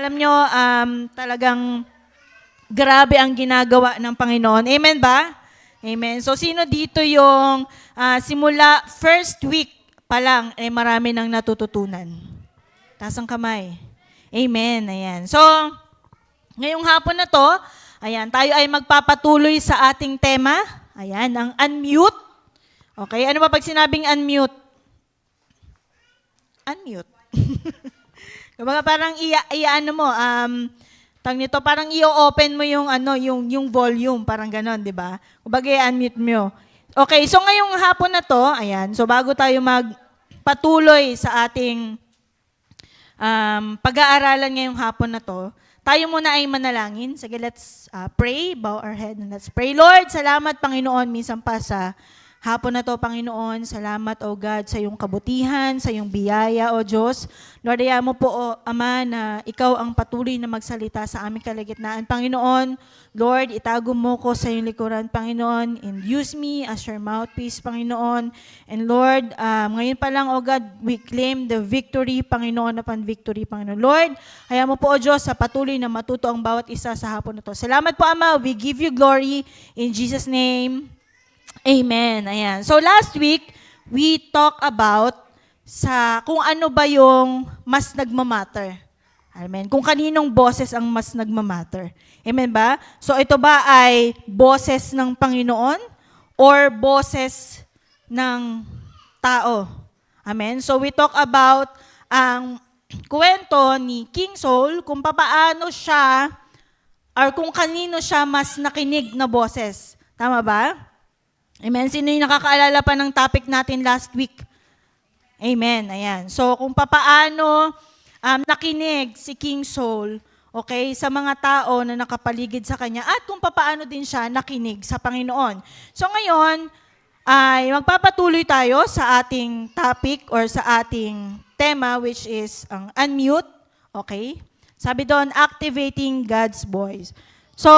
Alam nyo, talagang grabe ang ginagawa ng Panginoon. Amen ba? Amen. So, sino dito yung simula first week pa lang, marami nang natututunan? Taas ang kamay. Amen. Ayan. So, ngayong hapon na to, ayan, tayo ay magpapatuloy sa ating tema. Ayan, ang unmute. Okay, ano ba pag sinabing unmute? Unmute. Kumbaga parang ano mo, tang nito, parang i-open mo yung yung volume, parang ganon, 'di ba? Kumbaga i-unmute mo. Okay, so ngayong hapon na to, ayan, so bago tayo magpatuloy sa ating pag-aaralan ngayong hapon na to, tayo muna ay manalangin. Sige, let's pray, bow our head and let's pray. Lord, salamat Panginoon, minsan pa sa hapon na to, Panginoon. Salamat, O God, sa iyong kabutihan, sa iyong biyaya, O Diyos. Lord, ayaw mo po, O Ama, na ikaw ang patuloy na magsalita sa aming kalagitnaan. Panginoon, Lord, itago mo ko sa iyong likuran, Panginoon, and use me as your mouthpiece, Panginoon. And Lord, ngayon pa lang, O God, we claim the victory, Panginoon, upon victory, Panginoon. Lord, ayaw mo po, O Diyos, sa patuloy na matuto ang bawat isa sa hapon na to. Salamat po, Ama. We give you glory in Jesus' name. Amen. Ayan. So last week, we talk about sa kung ano ba yung mas nagmamatter. Amen. Kung kaninong boses ang mas nagmamatter. Amen ba? So ito ba ay boses ng Panginoon or boses ng tao? Amen. So we talk about ang kwento ni King Saul kung papaano siya or kung kanino siya mas nakinig na boses. Tama ba? Amen. Sino yung nakakaalala pa ng topic natin last week? Amen. Ayan. So, kung papaano nakinig si King Saul, okay, sa mga tao na nakapaligid sa kanya at kung papaano din siya nakinig sa Panginoon. So, ngayon, ay magpapatuloy tayo sa ating topic or sa ating tema which is ang unmute. Okay? Sabi doon, activating God's voice. So,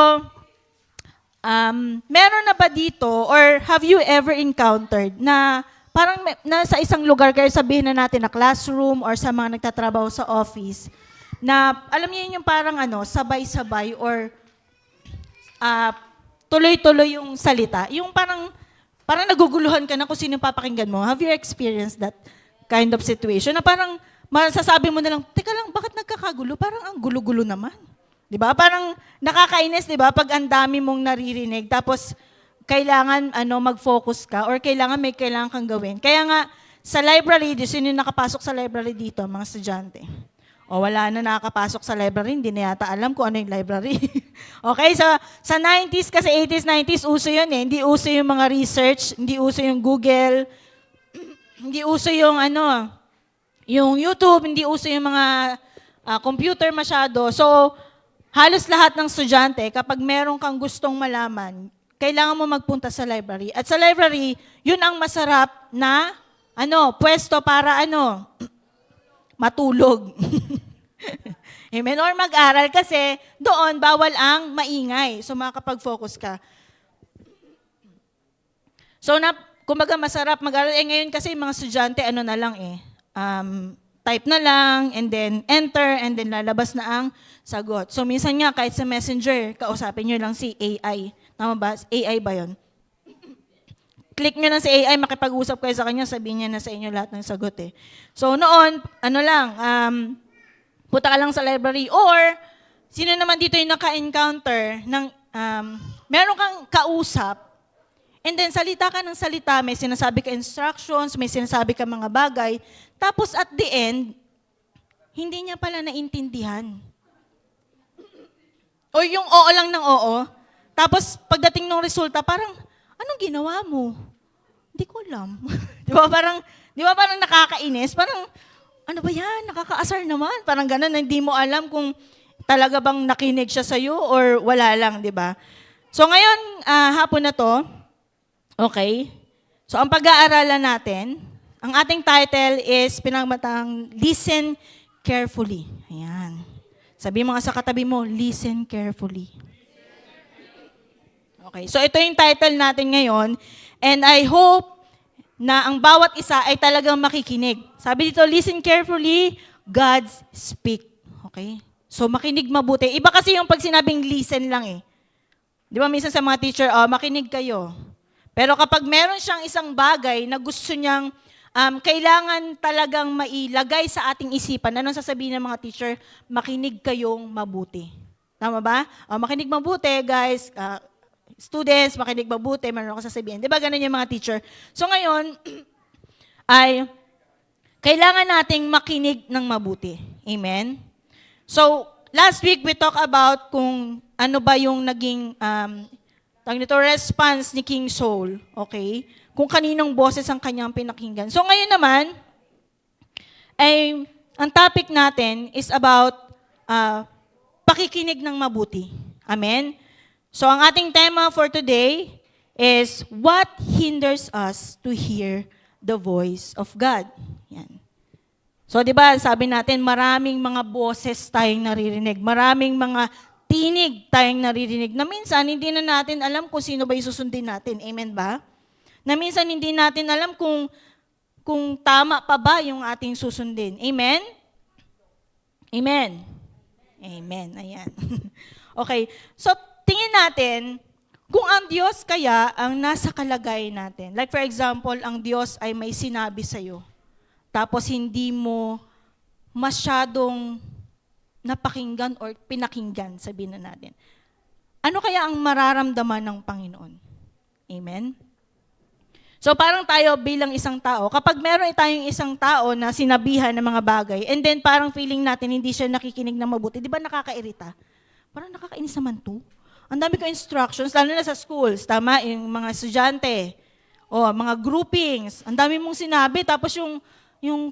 meron na ba dito or have you ever encountered na parang nasa isang lugar kayo, sabihin na natin na classroom or sa mga nagtatrabaho sa office, na alam niyo yung parang sabay-sabay or tuloy-tuloy yung salita. Yung parang naguguluhan ka na kung sino papakinggan mo. Have you experienced that kind of situation? Na parang masasabi mo na lang, teka lang, bakit nagkakagulo? Parang ang gulo-gulo naman. Diba? Parang nakakainis, diba? Pag ang dami mong naririnig, tapos kailangan mag-focus ka or may kailangan kang gawin. Kaya nga, sa library, sino yung nakapasok sa library dito, mga estudyante? O wala na nakakapasok sa library, hindi na yata alam kung ano yung library. Okay, sa 90s kasi 80s, 90s, uso yun eh. Hindi uso yung mga research, hindi uso yung Google, hindi uso yung yung YouTube, hindi uso yung mga computer masyado. So, halos lahat ng estudyante, kapag meron kang gustong malaman, kailangan mo magpunta sa library. At sa library, yun ang masarap na pwesto para matulog. Amen? Or mag-aral kasi doon bawal ang maingay. So makakapag-focus ka. So kumbaga masarap mag-aral. Ngayon kasi mga estudyante, na lang type na lang, and then enter, and then lalabas na ang sagot. So minsan nga, kahit sa messenger, kausapin nyo lang si AI. Tama ba? AI ba yun? Click nyo lang si AI, makipag-usap kayo sa kanya, sabihin niya na sa inyo lahat ng sagot eh. So noon, punta ka lang sa library, or sino naman dito yung naka-encounter ng, meron kang kausap, and then salita ka ng salita, may sinasabi ka instructions, may sinasabi ka mga bagay, tapos at the end, hindi niya pala naintindihan. O yung oo lang ng oo, tapos pagdating ng resulta, parang, anong ginawa mo? Hindi ko alam. Di ba parang nakakainis? Parang, ano ba yan? Nakakaasar naman. Parang gano'n, hindi mo alam kung talaga bang nakinig siya sa'yo or wala lang, di ba? So ngayon, hapon na to, okay? So ang pag-aaralan natin, ang ating title is pinagmatang Listen Carefully. Ayan. Sabi mo nga sa katabi mo, listen carefully. Okay, so ito yung title natin ngayon, and I hope na ang bawat isa ay talagang makikinig. Sabi dito, listen carefully, God speak. Okay? So, makinig mabuti. Iba kasi yung pag sinabing listen lang eh. Di ba minsan sa mga teacher, makinig kayo. Pero kapag meron siyang isang bagay na gusto niyang kailangan talagang mailagay sa ating isipan, anong sasabihin ng mga teacher? Makinig kayong mabuti. Tama ba? Makinig mabuti, guys. Students, makinig mabuti, meron ako sasabihin. Di ba ganun yung mga teacher? So ngayon, ay kailangan nating makinig ng mabuti. Amen? So, last week we talked about kung ano ba yung naging response ni King Saul, okay? Kung kaninong boses ang kanyang pinakinggan. So ngayon naman, ay ang topic natin is about pakikinig ng mabuti. Amen? So ang ating tema for today is what hinders us to hear the voice of God. Yan. So, di ba, sabi natin, maraming mga boses tayong naririnig. Maraming mga tinig tayong naririnig na minsan hindi na natin alam kung sino ba isusundin natin. Amen ba? Na minsan hindi natin alam kung tama pa ba yung ating susundin. Amen? Amen? Amen. Ayan. Okay. So, tingin natin kung ang Diyos kaya ang nasa kalagayan natin. Like for example, ang Diyos ay may sinabi sa'yo. Tapos hindi mo masyadong napakinggan or pinakinggan, sabihin na natin. Ano kaya ang mararamdaman ng Panginoon? Amen? So parang tayo bilang isang tao, kapag meron tayong isang tao na sinabihan ng mga bagay, and then parang feeling natin hindi siya nakikinig ng mabuti, di ba nakakairita? Parang nakakainis naman to. Ang dami ko instructions, lalo na sa schools, tama, yung mga estudyante, mga groupings, ang dami mong sinabi, tapos yung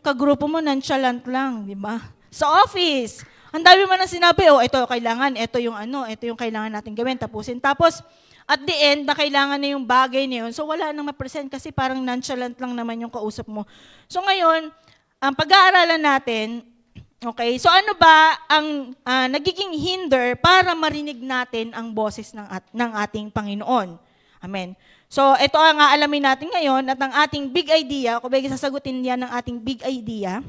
kagrupo mo nonchalant lang, di ba? Sa office, ang dami mo na sinabi, ito kailangan, ito yung kailangan natin gawin, tapusin. Tapos, at the end, na kailangan na yung bagay na yun, so wala nang ma-present kasi parang nonchalant lang naman yung kausap mo. So ngayon, ang pag-aaralan natin, okay, so ano ba ang nagiging hinder para marinig natin ang boses ng ating Panginoon? Amen. So, ito ang aalamin natin ngayon at ang ating big idea, kung bagay sasagutin yan ng ating big idea.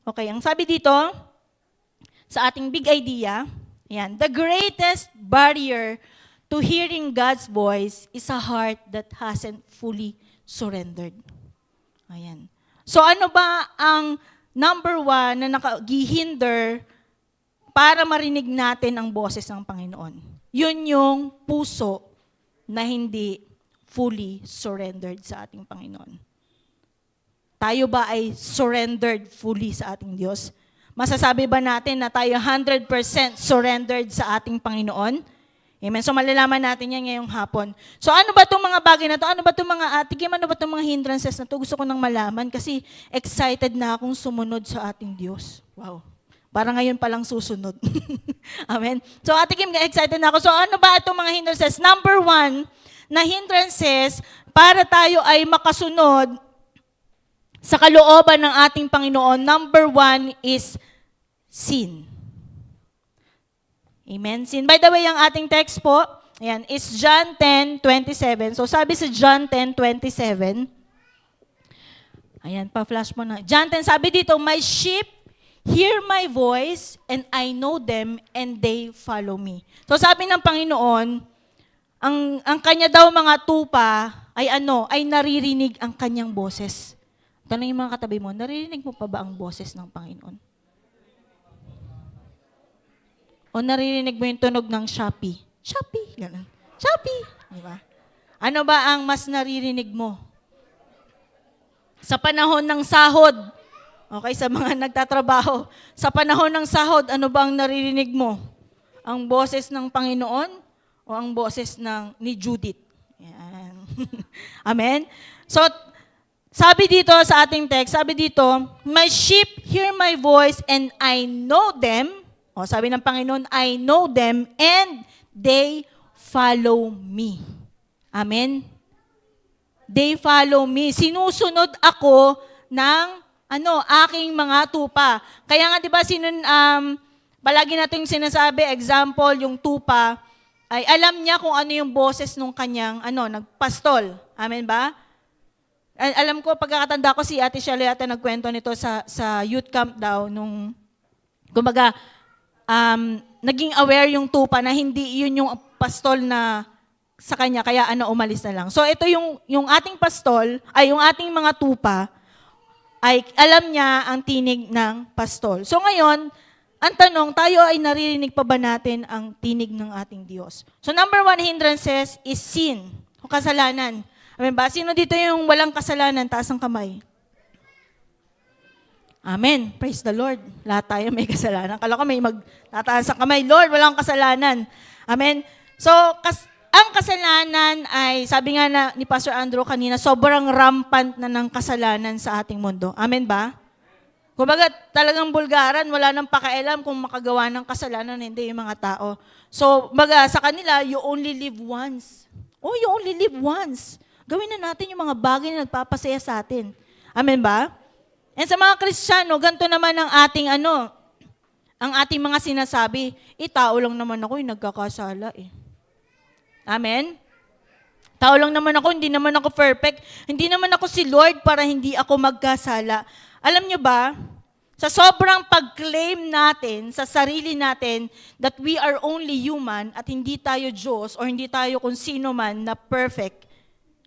Okay, ang sabi dito, sa ating big idea, yan, the greatest barrier to hearing God's voice is a heart that hasn't fully surrendered. Ayan. So, ano ba ang number one na nakagihinder para marinig natin ang boses ng Panginoon? Yun yung puso na hindi fully surrendered sa ating Panginoon. Tayo ba ay surrendered fully sa ating Diyos? Masasabi ba natin na tayo 100% surrendered sa ating Panginoon? Amen. So malalaman natin yan ngayong hapon. So ano ba itong mga bagay na ito? Ano ba itong mga hindrances na ito? Gusto ko nang malaman kasi excited na akong sumunod sa ating Diyos. Wow. Parang ngayon palang susunod. Amen. So Kim, excited na ako. So ano ba itong mga hindrances? Number one, na hindrances para tayo ay makasunod sa kalooban ng ating Panginoon. Number one is sin. Amen? Sin. By the way, ang ating text po, ayan, is John 10:27. So sabi sa John 10:27, ayan, pa-flash mo na. John 10, sabi dito, my sheep hear my voice and I know them and they follow me. So sabi ng Panginoon, ang kanya daw mga tupa ay naririnig ang kanyang boses. Tanong yung mga katabi mo, naririnig mo pa ba ang boses ng Panginoon? O naririnig mo yung tunog ng Shopee? Shopee, gano'n. Shopee, di ba? Ano ba ang mas naririnig mo? Sa panahon ng sahod, okay, sa mga nagtatrabaho, sa panahon ng sahod, ano ba ang naririnig mo? Ang boses ng Panginoon o ang boses ni Judith? Yan. Amen? So, sabi dito sa ating text, sabi dito, my sheep hear my voice and I know them. O, sabi ng Panginoon, I know them and they follow me. Amen? They follow me. Sinusunod ako ng aking mga tupa. Kaya nga 'di ba palagi nating sinasabi, example, yung tupa ay alam niya kung ano yung boses nung kanyang nagpastol. Amen ba? Alam ko, pagkakatanda ko si Ate Shelley nagkwento nito sa youth camp daw nung kumbaga naging aware yung tupa na hindi yun yung pastol na sa kanya, kaya umalis na lang. So ito yung ating pastol, ay yung ating mga tupa, ay alam niya ang tinig ng pastol. So ngayon, ang tanong, tayo ay naririnig pa ba natin ang tinig ng ating Diyos? So number 1 hindrances is sin, o kasalanan. Amen ba? Sino dito yung walang kasalanan? Taas ang kamay. Amen. Praise the Lord. Lahat tayo may kasalanan. Kala ko may magtataas ang kamay. Lord, walang kasalanan. Amen. So, ang kasalanan ay, sabi nga ni Pastor Andrew kanina, sobrang rampant na ng kasalanan sa ating mundo. Amen ba? Kumbaga, talagang bulgaran, wala nang pakialam kung makagawa ng kasalanan, hindi yung mga tao. So, sa kanila, you only live once. Oh, you only live once. Gawin na natin yung mga bagay na nagpapasaya sa atin. Amen ba? And sa mga Kristiyano, ganito naman ang ating mga sinasabi, tao lang naman ako yung nagkakasala eh. Amen? Tao lang naman ako, hindi naman ako perfect. Hindi naman ako si Lord para hindi ako magkasala. Alam nyo ba, sa sobrang pag-claim natin sa sarili natin that we are only human at hindi tayo Diyos or hindi tayo kung sino man na perfect,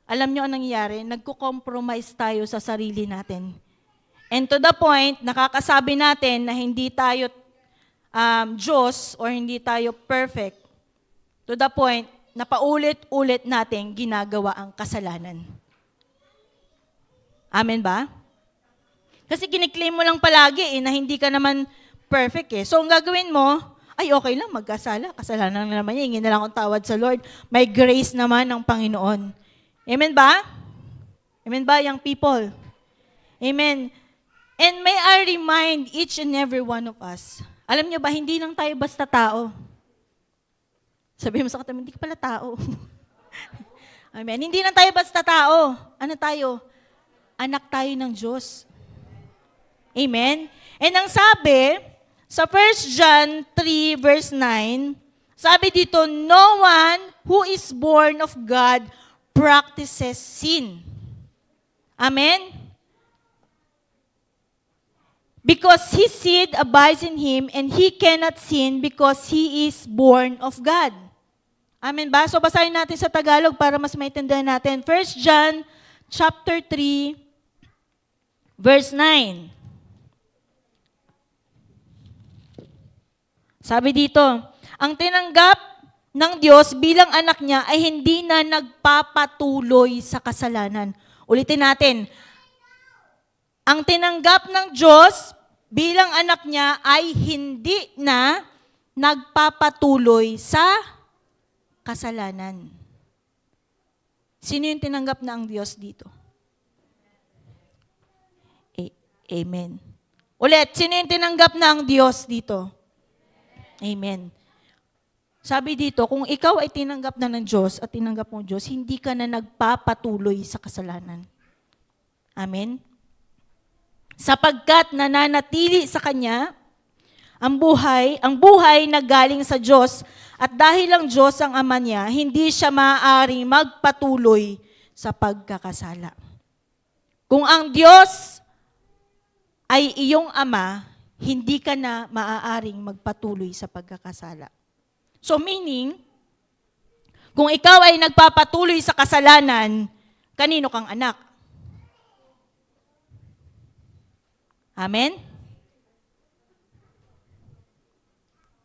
alam nyo anong nangyayari? Nagko-compromise tayo sa sarili natin. And to the point, nakakasabi natin na hindi tayo Diyos or hindi tayo perfect. To the point, na paulit-ulit natin ginagawa ang kasalanan. Amen ba? Kasi kiniklaim mo lang palagi na hindi ka naman perfect eh. So ang gagawin mo, ay okay lang, magkasala. Kasalanan na naman niya, hingin na lang akong tawad sa Lord. May grace naman ng Panginoon. Amen ba? Amen ba, young people? Amen. And may I remind each and every one of us, alam niyo ba, hindi lang tayo basta tao. Sabihin mo sa katabi, hindi ka pala tao. Amen. Hindi lang tayo basta tao. Ano tayo? Anak tayo ng Diyos. Amen. And ang sabi, sa 1 John 3 verse 9, sabi dito, no one who is born of God practices sin. Amen? Because his seed abides in him and he cannot sin because he is born of God. Amen ba? So basahin natin sa Tagalog para mas maintindihan natin. 1 John chapter 3 verse 9. Sabi dito, ang tinanggap ng Diyos bilang anak niya ay hindi na nagpapatuloy sa kasalanan. Ulitin natin. Ang tinanggap ng Diyos bilang anak niya ay hindi na nagpapatuloy sa kasalanan. Sino yung tinanggap na ang Diyos dito? Amen. Ulit, sino yung tinanggap na ang Diyos dito? Amen. Sabi dito, kung ikaw ay tinanggap na ng Diyos at tinanggap mo Diyos, hindi ka na nagpapatuloy sa kasalanan. Amen? Sapagkat nananatili sa Kanya ang buhay na galing sa Diyos at dahil ang Diyos ang Ama niya, hindi siya maaaring magpatuloy sa pagkakasala. Kung ang Diyos ay iyong Ama, hindi ka na maaaring magpatuloy sa pagkakasala. So meaning, kung ikaw ay nagpapatuloy sa kasalanan, kanino kang anak? Amen?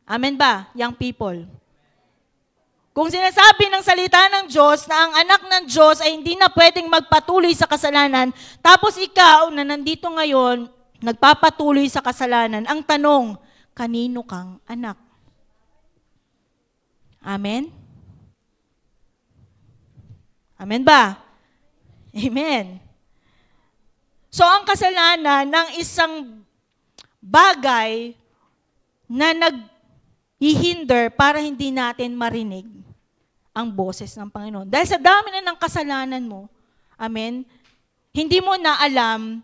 Amen ba, young people? Kung sinasabi ng salita ng Diyos na ang anak ng Diyos ay hindi na pwedeng magpatuloy sa kasalanan, tapos ikaw na nandito ngayon, nagpapatuloy sa kasalanan, ang tanong, kanino kang anak? Amen? Amen ba? Amen. So, ang kasalanan ng isang bagay na naghihinder para hindi natin marinig ang boses ng Panginoon. Dahil sa dami na ng kasalanan mo, amen, hindi mo na alam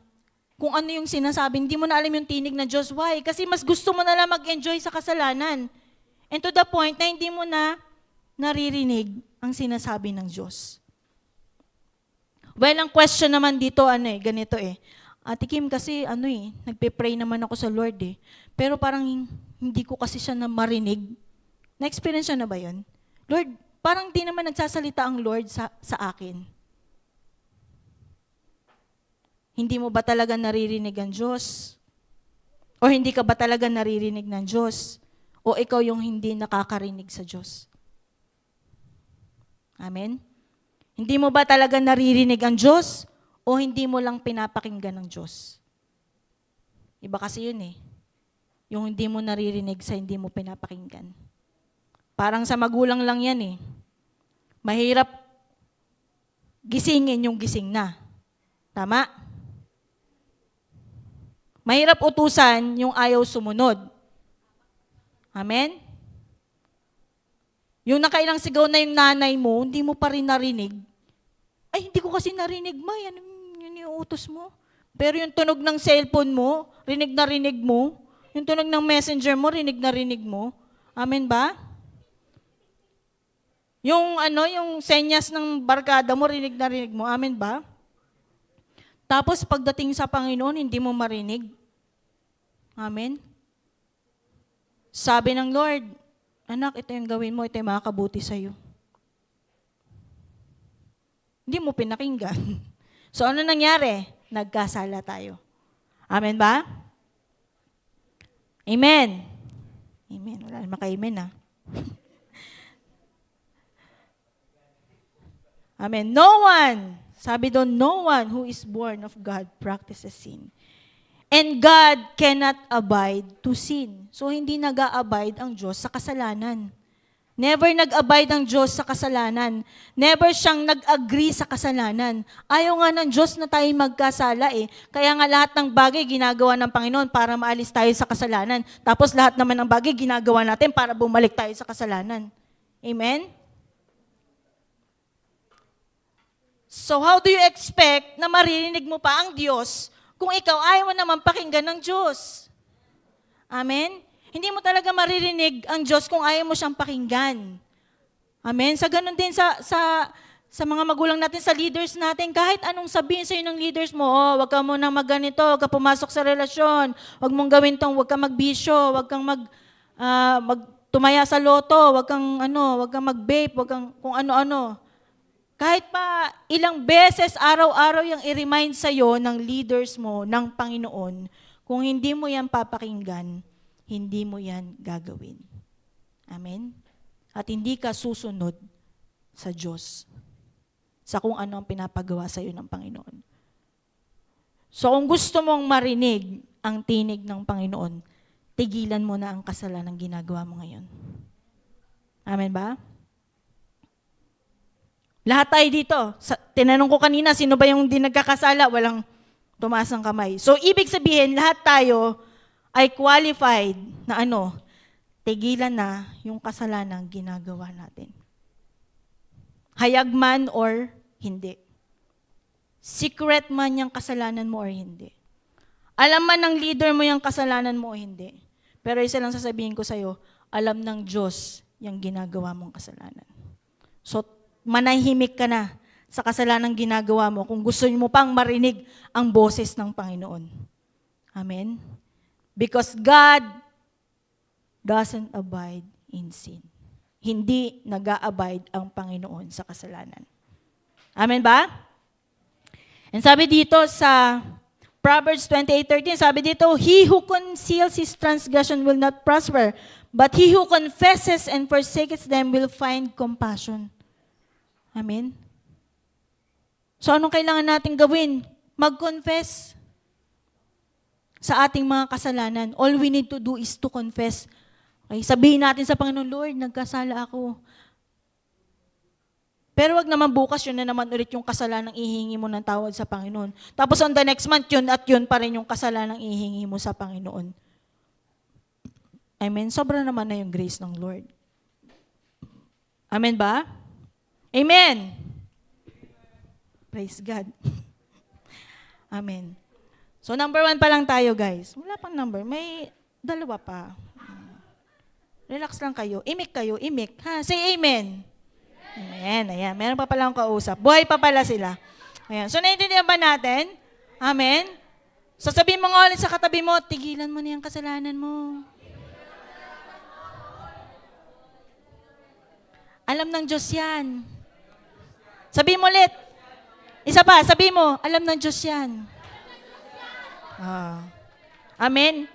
kung ano yung sinasabi, hindi mo na alam yung tinig ng Diyos. Why? Kasi mas gusto mo na lang mag-enjoy sa kasalanan. And to the point na hindi mo na naririnig ang sinasabi ng Diyos. Well, ang question naman dito, ganito Ate Kim, kasi nagpe-pray naman ako sa Lord Pero parang hindi ko kasi siya na marinig. Na-experience na ba yun? Lord, parang di naman nagsasalita ang Lord sa akin. Hindi mo ba talaga naririnig ang Diyos? O hindi ka ba talaga naririnig ng Diyos? O ikaw yung hindi nakakarinig sa Diyos? Amen? Hindi mo ba talaga naririnig ang Diyos? O hindi mo lang pinapakinggan ng Diyos? Iba kasi yun eh. Yung hindi mo naririnig sa hindi mo pinapakinggan. Parang sa magulang lang yan eh. Mahirap gisingin yung gising na. Tama? Mahirap utusan yung ayaw sumunod. Amen? Yung nakailang sigaw na yung nanay mo, hindi mo pa rin narinig. Ay, hindi ko kasi narinig, ma. Yan yung utos mo. Pero yung tunog ng cellphone mo, rinig na rinig mo. Yung tunog ng messenger mo, rinig na rinig mo. Amen ba? Yung senyas ng barkada mo, rinig na rinig mo. Amen ba? Tapos pagdating sa Panginoon, hindi mo marinig. Amen? Sabi ng Lord, anak, ito yung gawin mo, ito yung makakabuti sa'yo. Hindi mo pinakinggan. So ano nangyari? Nagkasala tayo. Amen ba? Amen. Amen. Wala naman ka-amen ah. Amen. No one, sabi doon, no one who is born of God practices sin. And God cannot abide to sin. So hindi nag-a-abide ang Diyos sa kasalanan. Never nag-abide ang Diyos sa kasalanan. Never siyang nag-agree sa kasalanan. Ayaw nga ng Diyos na tayo magkasala eh. Kaya nga lahat ng bagay ginagawa ng Panginoon para maalis tayo sa kasalanan. Tapos lahat naman ng bagay ginagawa natin para bumalik tayo sa kasalanan. Amen? So how do you expect na maririnig mo pa ang Diyos kung ikaw ayaw mo naman pakinggan ng Diyos? Amen? Hindi mo talaga maririnig ang Diyos kung ayaw mo siyang pakinggan. Amen? Sa ganun din sa mga magulang natin, sa leaders natin, kahit anong sabihin sa'yo ng leaders mo, wag ka muna magganito, wag ka pumasok sa relasyon, wag mong gawin tong, wag ka magbisyo, wag kang tumaya sa loto, wag kang mag-vape, wag kang kung ano-ano. Kahit pa ilang beses, araw-araw yung i-remind sa'yo ng leaders mo, ng Panginoon, kung hindi mo yan papakinggan, hindi mo yan gagawin. Amen? At hindi ka susunod sa Diyos, sa kung ano ang pinapagawa sa iyo ng Panginoon. So kung gusto mong marinig ang tinig ng Panginoon, tigilan mo na ang kasalanang ginagawa mo ngayon. Amen ba? Lahat tayo dito, tinanong ko kanina, sino ba yung di nagkakasala? Walang tumaas ng kamay. So ibig sabihin, lahat tayo ay qualified na tigilan na yung kasalanang ginagawa natin. Hayag man or hindi. Secret man yung kasalanan mo or hindi. Alam man ng leader mo yung kasalanan mo o hindi. Pero isa lang sasabihin ko sa'yo, alam ng Diyos yung ginagawa mong kasalanan. So, manahimik ka na sa kasalanang ginagawa mo kung gusto mo pang marinig ang boses ng Panginoon. Amen? Because God doesn't abide in sin. Hindi nag-a-abide ang Panginoon sa kasalanan. Amen ba? And sabi dito sa Proverbs 28:13, sabi dito, he who conceals his transgression will not prosper, but he who confesses and forsakes them will find compassion. Amen? So anong kailangan natin gawin? Mag-confess sa ating mga kasalanan. All we need to do is to confess. Okay, sabihin natin sa Panginoon, Lord, nagkasala ako. Pero wag naman bukas yun na naman ulit yung kasalanan ihingi mo ng tawad sa Panginoon. Tapos on the next month, yun at yun pa rin yung kasalanan ihingi mo sa Panginoon. Amen? Sobra naman na yung grace ng Lord. Amen ba? Amen? Praise God. Amen. So number 1 pa lang tayo, guys. Wala pang number. May 2 pa. Relax lang kayo. Imik kayo. Imik. Ha? Say amen. Amen. Ayan. Meron pa pala akong kausap. Buhay pa pala sila. Ayan. So naiintindihan ba natin? Amen. So sabihin mo nga ulit sa katabi mo, tigilan mo na yung kasalanan mo. Alam ng Diyos yan. Sabi mo ulit. Isa pa, sabi mo, alam ng Diyos yan. Amen?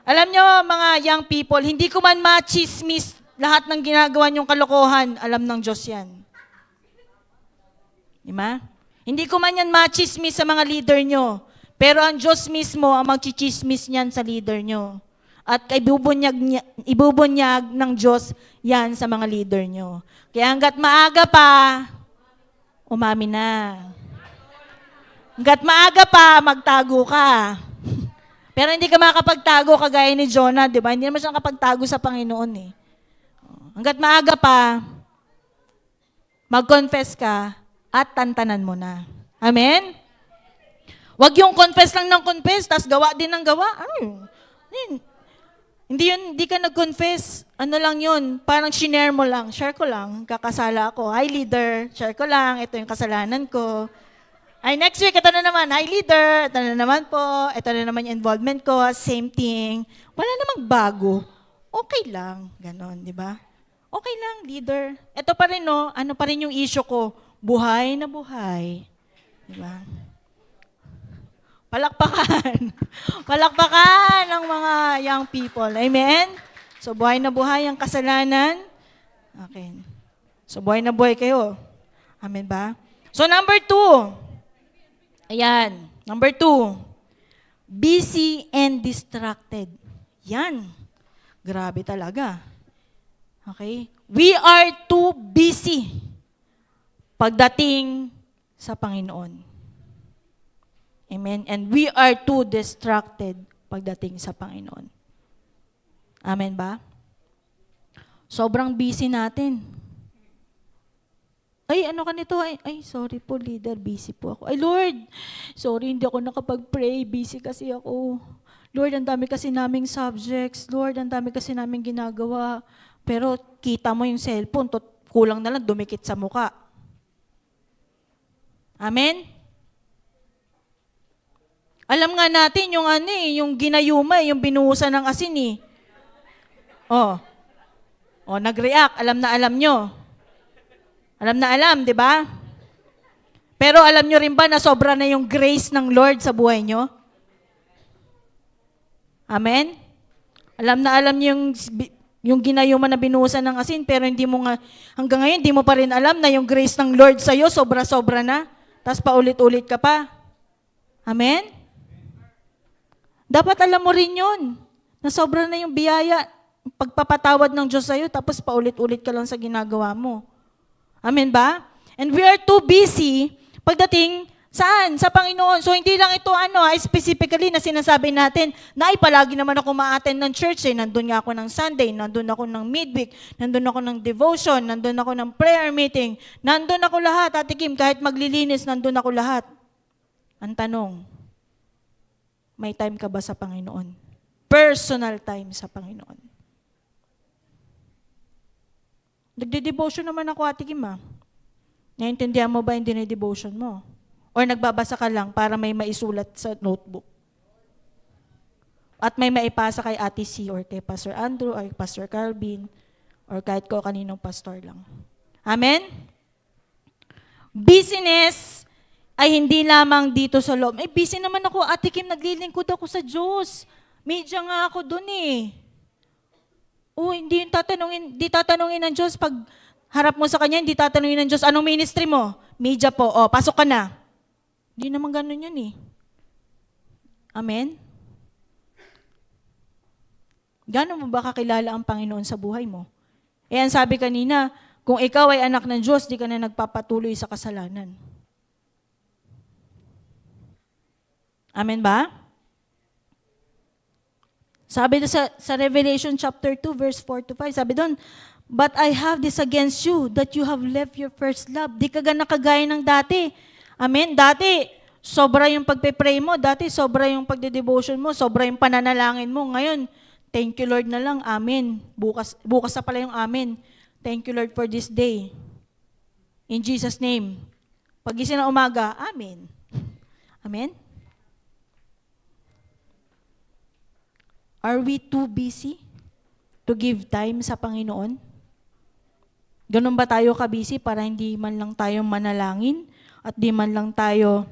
Alam nyo, mga young people, hindi ko man machismis lahat ng ginagawa niyong kalokohan, alam ng Diyos yan. Diba? Hindi ko man yan machismis sa mga leader nyo, pero ang Diyos mismo ang magchichismis niyan sa leader nyo. At ibubunyag ng Diyos yan sa mga leader nyo. Kaya hanggat maaga pa, umami na. Hanggat maaga pa, magtago ka. Pero hindi ka makapagtago kagaya ni Jonah, di ba? Hindi naman siya nakapagtago sa Panginoon eh. Hanggat maaga pa, mag-confess ka at tantanan mo na. Amen? Huwag yung confess lang ng confess, tapos gawa din ng gawa. Hindi ka nag-confess. Ano lang yun? Parang shinare mo lang. Share ko lang. Kakasala ako. Hi, leader. Share ko lang. Ito yung kasalanan ko. Ay, next week, ito na naman. Hi, leader. Ito na naman po. Ito na naman yung involvement ko. Same thing. Wala namang bago. Okay lang. Ganon, di ba? Okay lang, leader. Ito pa rin, no? Ano pa rin yung issue ko? Buhay na buhay. Di ba? Palakpakan. Palakpakan ng mga young people. Amen? So, buhay na buhay ang kasalanan. Okay. So, buhay na buhay kayo. Amen ba? So, number 2. Ayan. Number 2. Busy and distracted. Yan. Grabe talaga. Okay? We are too busy pagdating sa Panginoon. Amen? And we are too distracted pagdating sa Panginoon. Amen ba? Sobrang busy natin. Ay, ano ka nito? Ay, sorry po, leader. Busy po ako. Ay, Lord, sorry, hindi ako nakapag-pray. Busy kasi ako. Lord, ang dami kasi naming subjects. Lord, ang dami kasi naming ginagawa. Pero kita mo yung cellphone, kulang na lang dumikit sa muka. Amen? Alam nga natin yung yung ginayuma, yung binuhusan ng asin eh. Nag-react. Alam na alam nyo. Alam na alam, di ba? Pero alam nyo rin ba na sobra na yung grace ng Lord sa buhay nyo? Amen? Alam na alam nyo yung ginayuma na binuhusan ng asin, pero hindi mo nga, hanggang ngayon, hindi mo pa rin alam na yung grace ng Lord sa'yo, sobra-sobra na. Tapos paulit-ulit ka pa. Amen? Dapat alam mo rin yun, na sobra na yung biyaya, pagpapatawad ng Diyos sa'yo, tapos paulit-ulit ka lang sa ginagawa mo. Amen ba? And we are too busy pagdating saan? Sa Panginoon. So hindi lang ito specifically na sinasabi natin na palagi naman ako ma-attend ng church nandun nga ako ng Sunday, nandun ako ng midweek, nandun ako ng devotion, nandun ako ng prayer meeting, nandun ako lahat, Ate Kim, kahit maglilinis, nandun ako lahat. Ang tanong, may time ka ba sa Panginoon? Personal time sa Panginoon. Nagde-devotion naman ako, Ate Kim, Naintindihan mo ba yung dine-devotion mo? Or nagbabasa ka lang para may maisulat sa notebook? At may maipasa kay Ate C or kay Pastor Andrew or Pastor Calvin or kahit ko kaninong pastor lang. Amen? Busyness ay hindi lamang dito sa loob. Busy naman ako, Ate Kim, naglilingkod ako sa Diyos. Media nga ako dun hindi tatanungin ng Diyos pag harap mo sa Kanya, hindi tatanungin ng Diyos, anong ministry mo? Media po. Pasok ka na. Hindi naman ganun yun Amen? Gano'n mo ba kakilala ang Panginoon sa buhay mo? Ang sabi kanina, kung ikaw ay anak ng Diyos, di ka na nagpapatuloy sa kasalanan. Amen ba? Sabi sa Revelation chapter 2, verse 4-5, sabi doon, but I have this against you, that you have left your first love. Di ka nakagaya ng dati. Amen? Dati, sobra yung pagpe-pray mo. Dati, sobra yung pagde-devotion mo. Sobra yung pananalangin mo. Ngayon, thank you Lord na lang. Amen. Bukas na pala yung amen. Thank you Lord for this day. In Jesus' name. Pag-gising na umaga, amen. Amen? Are we too busy to give time sa Panginoon? Ganun ba tayo kabisi para hindi man lang tayo manalangin at di man lang tayo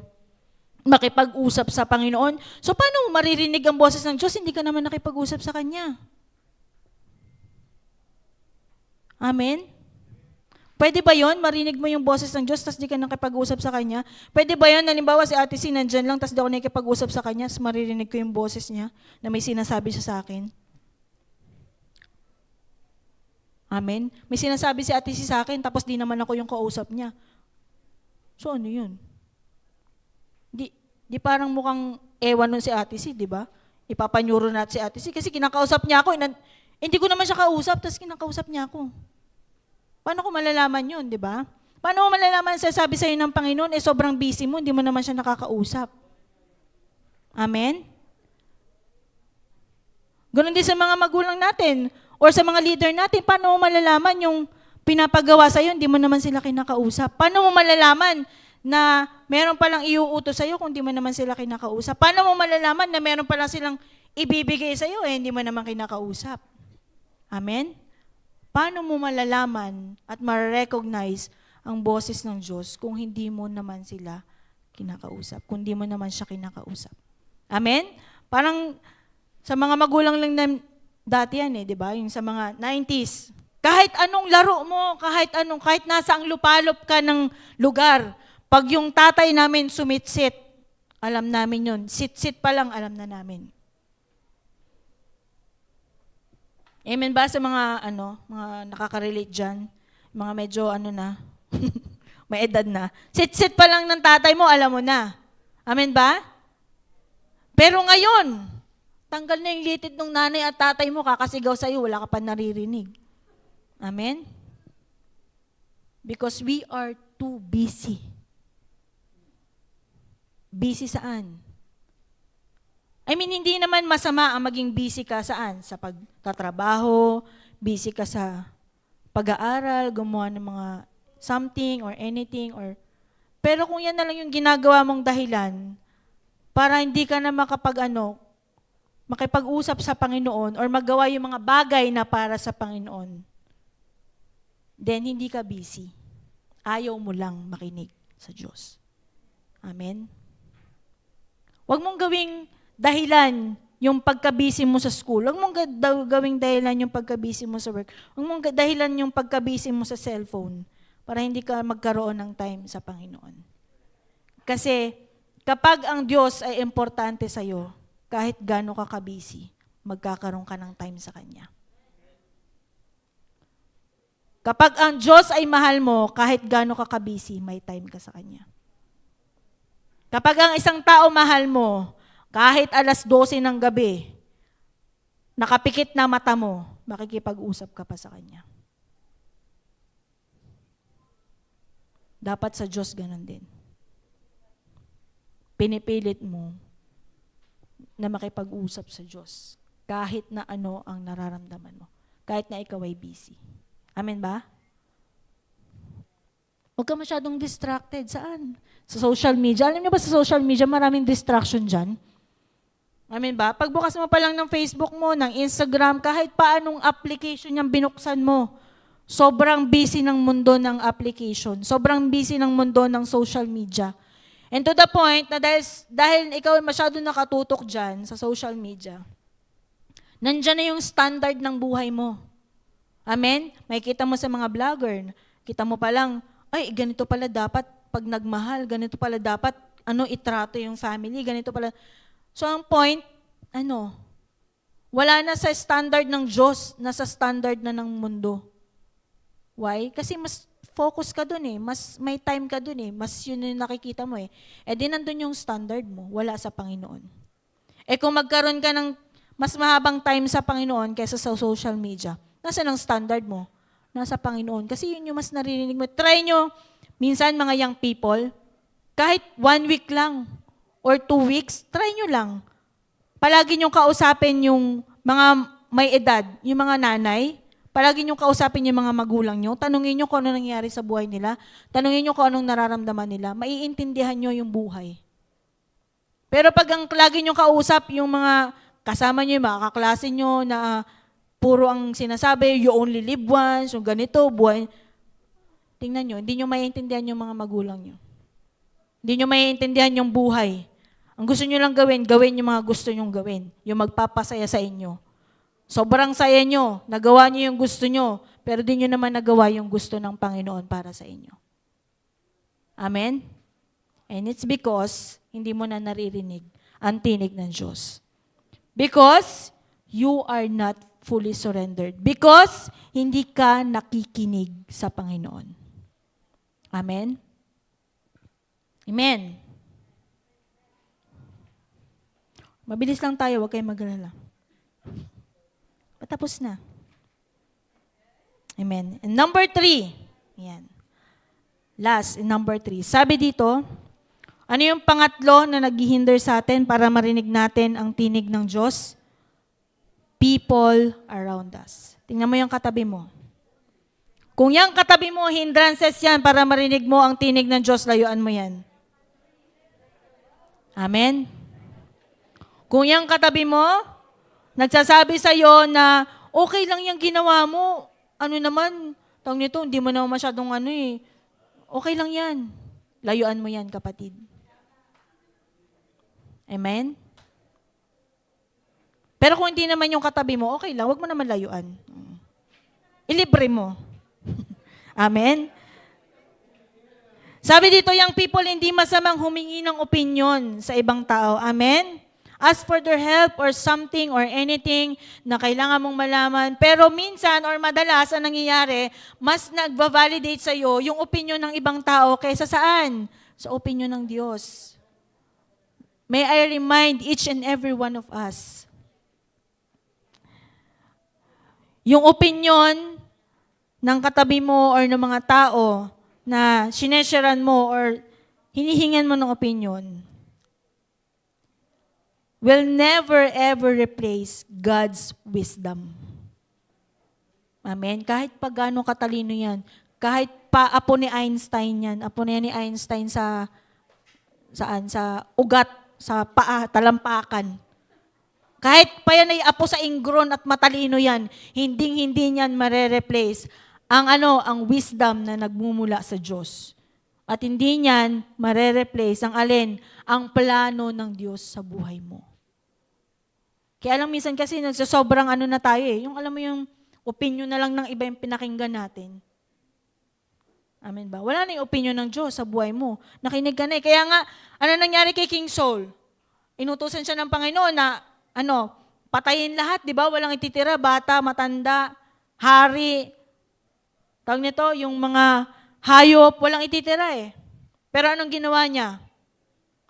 makipag-usap sa Panginoon? So paano mo maririnig ang boses ng Diyos? Hindi ka naman nakipag-usap sa Kanya. Amen? Pwede ba yon marinig mo yung boses ng Diyos tapos di ka nakipag-usap sa Kanya? Pwede ba yon halimbawa si Ate C nandyan lang tapos di ako nakipag-usap sa Kanya tapos maririnig ko yung boses niya na may sinasabi siya sa akin? Amen? May sinasabi si Ate C sa akin tapos di naman ako yung kausap niya. So ano yun? Di parang mukhang ewan nun si Ate C, di ba? Ipapanyuro natin si Ate C kasi kinakausap niya ako. Hindi ko naman siya kausap tapos kinakausap niya ako. Paano ko malalaman yun, di ba? Paano mo malalaman sasabi sa'yo ng Panginoon, sobrang busy mo, hindi mo naman siya nakakausap. Amen? Ganon din sa mga magulang natin or sa mga leader natin, paano mo malalaman yung pinapagawa sa'yo, hindi mo naman sila kinakausap? Paano mo malalaman na meron palang iuutos sa'yo kung hindi mo naman sila kinakausap? Paano mo malalaman na meron palang silang ibibigay sa'yo, hindi mo naman kinakausap? Amen? Paano mo malalaman at ma-recognize ang boses ng Diyos kung hindi mo naman sila kinakausap, kung hindi mo naman siya kinakausap? Amen? Parang sa mga magulang lang na dati yan di ba? Yung sa mga 90s. Kahit anong laro mo, kahit nasa ang lupalop ka ng lugar, pag yung tatay namin sumitsit, alam namin yun. Sit-sit pa lang, alam na namin. Amen ba sa mga mga nakaka-relate dyan? Mga medyo na, may edad na. Sit-sit pa lang ng tatay mo, alam mo na. Amen ba? Pero ngayon, tanggal na yung litid ng nanay at tatay mo, kakasigaw sa'yo, wala ka pa naririnig. Amen? Because we are too busy. Busy saan? Hindi naman masama ang maging busy ka saan? Sa pagtatrabaho, busy ka sa pag-aaral, gumawa ng mga something or anything. Pero kung yan na lang yung ginagawa mong dahilan, para hindi ka na makipag-usap sa Panginoon or magawa yung mga bagay na para sa Panginoon, then hindi ka busy. Ayaw mo lang makinig sa Diyos. Amen? Huwag mong gawing dahilan yung pagka-busy mo sa school. Huwag mong gawing dahilan yung pagka-busy mo sa work. Huwag mong dahilan yung pagka-busy mo sa cellphone para hindi ka magkaroon ng time sa Panginoon. Kasi kapag ang Diyos ay importante sa'yo, kahit gaano ka ka-busy, magkakaroon ka ng time sa Kanya. Kapag ang Diyos ay mahal mo, kahit gaano ka ka-busy, may time ka sa Kanya. Kapag ang isang tao mahal mo, kahit 12:00 ng gabi, nakapikit na mata mo, makikipag-usap ka pa sa Kanya. Dapat sa Diyos ganun din. Pinipilit mo na makipag-usap sa Diyos kahit na ano ang nararamdaman mo. Kahit na ikaw ay busy. Amen ba? Huwag ka masyadong distracted. Saan? Sa social media. Alam niyo ba sa social media, maraming distraction dyan? Amen ba? Pagbukas mo pa lang ng Facebook mo, ng Instagram, kahit paanong application yung binuksan mo, sobrang busy ng mundo ng application. Sobrang busy ng mundo ng social media. And to the point na dahil ikaw masyado nakatutok dyan sa social media, nandyan na yung standard ng buhay mo. Amen? May kita mo sa mga vlogger, kita mo pa lang, ay, ganito pala dapat pag nagmahal, ganito pala dapat itrato yung family, ganito pala. So ang point, wala na sa standard ng Diyos, nasa standard na ng mundo. Why? Kasi mas focus ka dun mas may time ka dun mas yun yung nakikita mo di nandun yung standard mo, wala sa Panginoon. Kung magkaroon ka ng mas mahabang time sa Panginoon kaysa sa social media, nasa ng standard mo? Nasa Panginoon. Kasi yun yung mas naririnig mo. Try nyo, minsan mga young people, kahit 1 week lang or 2 weeks, try nyo lang. Palagi nyo kausapin yung mga may edad, yung mga nanay, palagi nyo kausapin yung mga magulang nyo, tanungin nyo kung ano nangyari sa buhay nila, tanungin nyo kung anong nararamdaman nila, maiintindihan nyo yung buhay. Pero pag ang lagi nyo kausap yung mga kasama nyo, yung mga kaklase nyo na puro ang sinasabi, you only live once, yung ganito, buhay. tingnan nyo, hindi nyo maiintindihan yung mga magulang nyo. Hindi nyo maiintindihan yung buhay. Ang gusto nyo lang gawin, gawin yung mga gusto nyong gawin. Yung magpapasaya sa inyo. Sobrang saya nyo, nagawa nyo yung gusto nyo, pero di nyo naman nagawa yung gusto ng Panginoon para sa inyo. Amen? And it's because hindi mo na naririnig ang tinig ng Diyos. Because you are not fully surrendered. Because hindi ka nakikinig sa Panginoon. Amen? Amen. Mabilis lang tayo, huwag kayong mag-alala. Patapos na. Amen. And number 3. Yan. Last, number 3. Sabi dito, ano yung pangatlo na naghihinder sa atin para marinig natin ang tinig ng Diyos? People around us. Tingnan mo yung katabi mo. Kung yung katabi mo, hindrances yan para marinig mo ang tinig ng Diyos, layuan mo yan. Amen? Kung yung katabi mo, nagsasabi sa'yo na okay lang yung ginawa mo, ano naman, tawag nito, hindi mo naman masyadong okay lang yan. Layuan mo yan, kapatid. Amen? Pero kung hindi naman yung katabi mo, okay lang, wag mo naman layuan. Ilibre mo. Amen? Sabi dito, yung people hindi masamang humingi ng opinion sa ibang tao. Amen? Ask for their help or something or anything na kailangan mong malaman. Pero minsan or madalas ang nangyayari, mas nagva-validate sa'yo yung opinion ng ibang tao kaysa saan? Sa opinion ng Diyos. May I remind each and every one of us, yung opinion ng katabi mo or ng mga tao na sinesharan mo or hinihingan mo ng opinion will never ever replace God's wisdom. Amen? Kahit pa gaano katalino yan, kahit pa apo ni Einstein yan, apo ni Einstein sa ugat, sa paa, talampakan. Kahit pa yan ay apo sa ingron at matalino yan, hindi niyan mare-replace ang wisdom na nagmumula sa Diyos. At hindi niyan mare-replace ang plano ng Diyos sa buhay mo. Kaya lang minsan kasi nagsasobrang na tayo yung alam mo yung opinion na lang ng iba yung pinakinggan natin. Amen ba? Wala na yung opinion ng Diyos sa buhay mo. Nakinig ka na Kaya nga, ano nangyari kay King Saul? Inutusan siya ng Panginoon na patayin lahat, di ba? Walang ititira, bata, matanda, hari. Tawag nito, yung mga hayop, walang ititira Pero anong ginawa niya?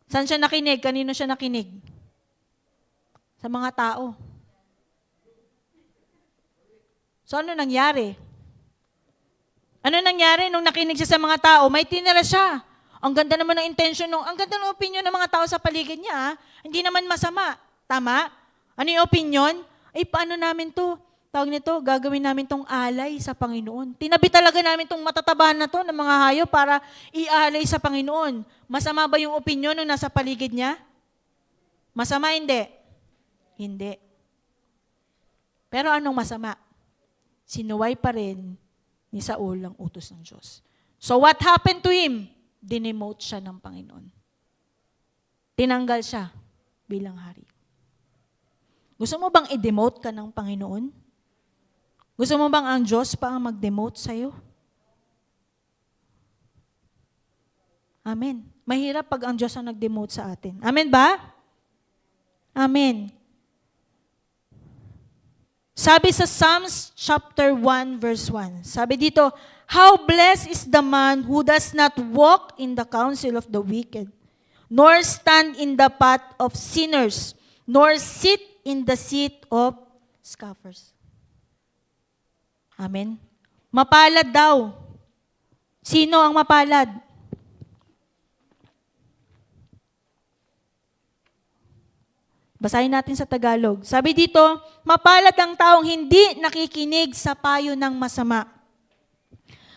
Saan siya nakinig? Kanino siya nakinig? Sa mga tao. So ano nangyari? Ano nangyari nung nakinig siya sa mga tao? May tinira siya. Ang ganda naman ng intention ang ganda ng opinion ng mga tao sa paligid niya. Hindi naman masama. Tama? Ano yung opinion? Paano namin to? Tawag nito, gagawin namin tong alay sa Panginoon. Tinabi talaga namin tong matatabahan na to ng mga hayop para ialay sa Panginoon. Masama ba yung opinion nung nasa paligid niya? Masama, hindi. Hindi. Pero anong masama? Sinuway pa rin ni Saul ang utos ng Diyos. So what happened to him? Dinemote siya ng Panginoon. Tinanggal siya bilang hari. Gusto mo bang i-demote ka ng Panginoon? Gusto mo bang ang Diyos pa ang mag-demote sa'yo? Amen. Mahirap pag ang Diyos ang nag-demote sa atin. Amen ba? Amen. Sabi sa Psalms chapter 1 verse 1, sabi dito, how blessed is the man who does not walk in the counsel of the wicked, nor stand in the path of sinners, nor sit in the seat of scoffers. Amen. Mapalad daw. Sino ang mapalad? Basahin natin sa Tagalog. Sabi dito, mapalad ang taong hindi nakikinig sa payo ng masama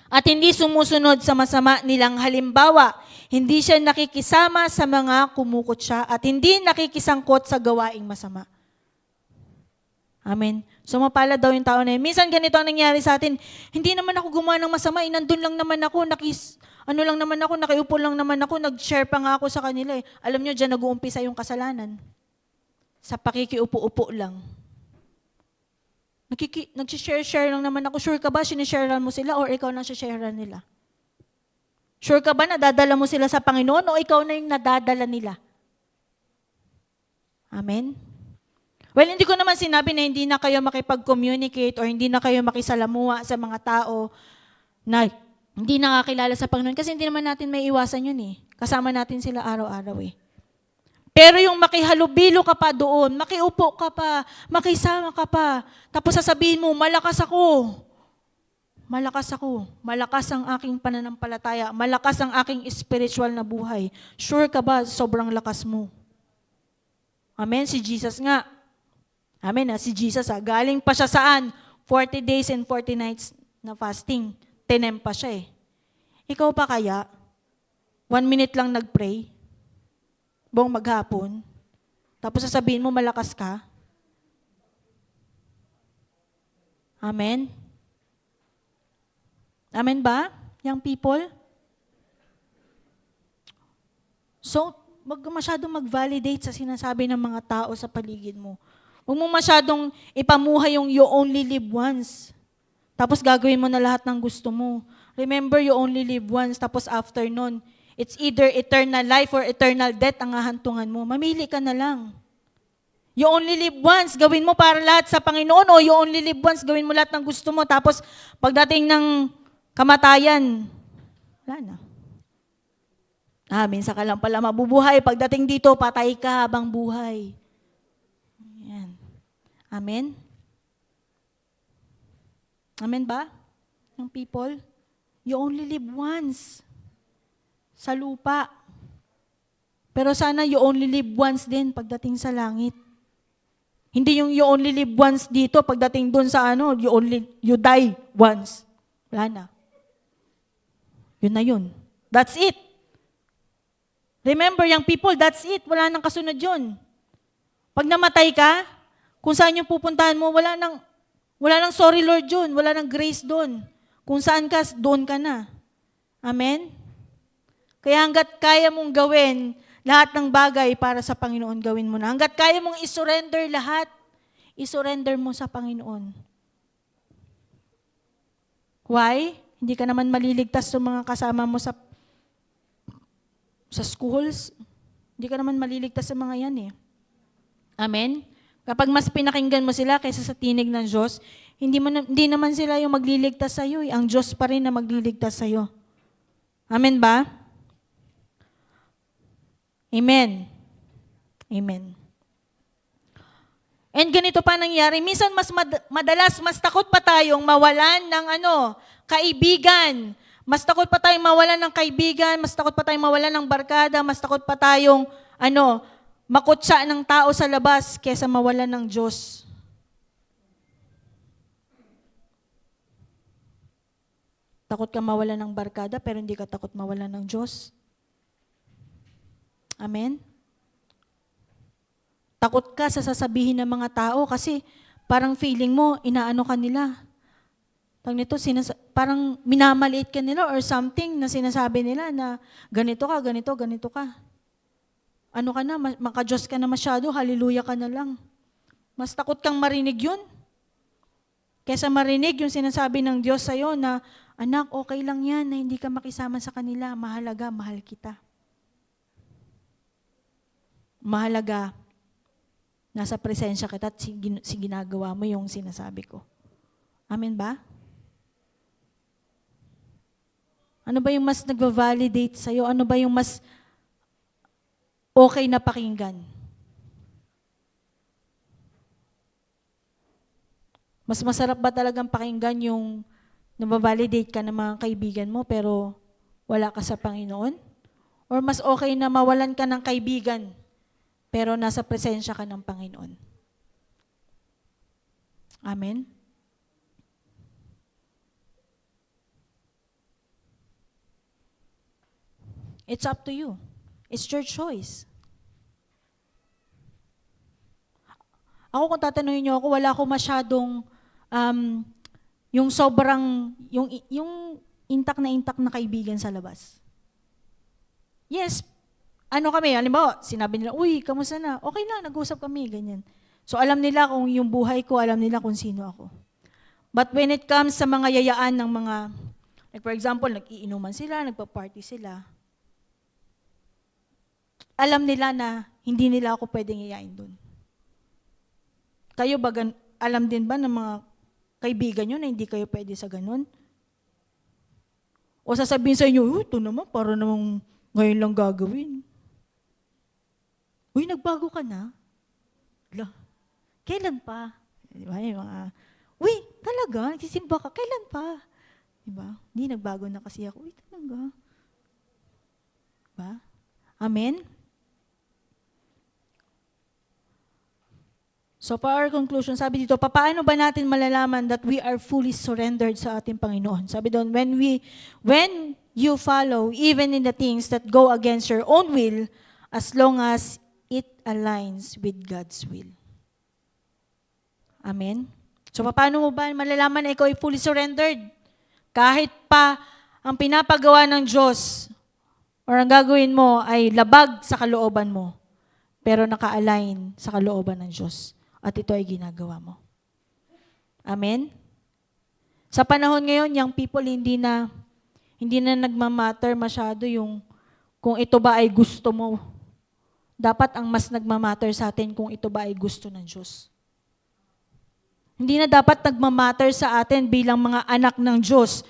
at hindi sumusunod sa masama nilang halimbawa. Hindi siya nakikisama sa mga kumukot siya at hindi nakikisangkot sa gawaing masama. Amen. Sumapalad daw yung tao na yun. Minsan ganito ang nangyari sa atin, hindi naman ako gumawa ng masama, nandun lang naman ako, nakiupo lang naman ako, nag-share pa nga ako sa kanila eh. Alam nyo, dyan nag-uumpisa yung kasalanan. Sa pakikiupo-upo lang. Nag-share lang naman ako. Sure ka ba, sinisharean mo sila or ikaw lang sinisharean nila? Sure ka ba, nadadala mo sila sa Panginoon o ikaw na yung nadadala nila? Amen? Well, hindi ko naman sinabi na hindi na kayo makipag-communicate or hindi na kayo makisalamuha sa mga tao na hindi nakakilala sa Panginoon kasi hindi naman natin may iwasan yun eh. Kasama natin sila araw-araw eh. Pero yung makihalubilo ka pa doon, makiupo ka pa, makisama ka pa, tapos sasabihin mo, malakas ako. Malakas ako. Malakas ang aking pananampalataya. Malakas ang aking spiritual na buhay. Sure ka ba, sobrang lakas mo? Amen? Si Jesus nga. Amen, si Jesus, galing pa siya saan? 40 days and 40 nights na fasting. Tinem pa siya eh. Ikaw pa kaya? 1 minute lang nag-pray? Buong maghapon? Tapos sasabihin mo malakas ka? Amen? Amen ba, young people? So, wag ka masyadong mag-validate sa sinasabi ng mga tao sa paligid mo. Huwag mo masyadong ipamuhay yung you only live once. Tapos gagawin mo na lahat ng gusto mo. Remember, you only live once. Tapos after nun, it's either eternal life or eternal death ang hahantungan mo. Mamili ka na lang. You only live once, gawin mo para lahat sa Panginoon o you only live once, gawin mo lahat ng gusto mo. Tapos pagdating ng kamatayan, wala na. Minsan ka lang pala mabubuhay. Pagdating dito, patay ka habang buhay. Yan. Amen? Amen ba? Yung people? You only live once. Sa lupa. Pero sana you only live once din pagdating sa langit. Hindi yung you only live once dito, pagdating doon sa you die once. Wala na. Yun na yun. That's it. Remember, young people, that's it. Wala nang kasunod yun. Pag namatay ka, kung saan yung pupuntahan mo, wala nang sorry Lord yun. Wala nang grace doon. Kung saan ka, doon ka na. Amen? Kaya hanggat kaya mong gawin lahat ng bagay para sa Panginoon, gawin mo na. Hanggat kaya mong isurrender lahat, isurrender mo sa Panginoon. Why? Hindi ka naman maliligtas sa mga kasama mo sa schools. Hindi ka naman maliligtas sa mga yan eh. Amen? Kapag mas pinakinggan mo sila kaysa sa tinig ng Diyos, hindi naman sila yung magliligtas sa iyo. Ang Diyos pa rin na magliligtas sa iyo. Amen ba? Amen. Amen. And ganito pa nangyari. Minsan madalas mas takot pa tayong mawalan ng kaibigan. Mas takot pa tayong mawalan ng kaibigan, mas takot pa tayong mawalan ng barkada, mas takot pa tayong makutsa ng tao sa labas kaysa mawalan ng Diyos. Takot ka mawalan ng barkada pero hindi ka takot mawalan ng Diyos. Amen? Takot ka sa sasabihin ng mga tao kasi parang feeling mo, inaano ka nila. Parang minamaliit ka nila or something na sinasabi nila na ganito ka, ganito ka. Ano ka na, maka-Diyos ka na masyado, hallelujah ka na lang. Mas takot kang marinig yun. Kesa marinig yung sinasabi ng Diyos sa'yo na, anak, okay lang yan na hindi ka makisama sa kanila. Mahalaga, mahal kita. Mahalaga, nasa presensya kita at ginagawa mo yung sinasabi ko. Amen ba? Ano ba yung mas nagva-validate sa'yo? Ano ba yung mas okay na pakinggan? Mas masarap ba talagang pakinggan yung nagva-validate ka ng mga kaibigan mo pero wala ka sa Panginoon? Or mas okay na mawalan ka ng kaibigan pero nasa presensya ka ng Panginoon? Amen? It's up to you. It's your choice. Ako kung tatanungin niyo ako, wala ako masyadong yung sobrang, yung intact na kaibigan sa labas. Yes, ano kami, halimbawa, sinabi nila, uy, kamusta na? Okay na, nag-usap kami, ganyan. So alam nila kung yung buhay ko, alam nila kung sino ako. But when it comes sa mga yayaan ng mga, like for example, nag-iinuman sila, nagpa-party sila, alam nila na hindi nila ako pwedeng yayain doon. Kayo ba, alam din ba ng mga kaibigan nyo na hindi kayo pwede sa ganun? O sasabihin sa inyo, ito naman, para namang ngayon lang gagawin. Uy, nagbago ka na? Kailan pa? Diba? Yung mga, uy, talaga? Nagsisimba ka? Kailan pa? Diba? Hindi, nagbago na kasi ako. Uy, talaga? Diba? Amen? So for our conclusion, sabi dito, paano ba natin malalaman that we are fully surrendered sa ating Panginoon? Sabi doon, when you follow, even in the things that go against your own will, as long as it aligns with God's will. Amen? So paano mo ba malalaman na ikaw ay fully surrendered? Kahit pa ang pinapagawa ng Diyos or ang gagawin mo ay labag sa kalooban mo, pero naka-align sa kalooban ng Diyos. At ito ay ginagawa mo. Amen? Sa panahon ngayon, young people, hindi na nagmamatter masyado yung kung ito ba ay gusto mo. Dapat ang mas nagmamatter sa atin kung ito ba ay gusto ng Diyos. Hindi na dapat nagmamatter sa atin bilang mga anak ng Diyos.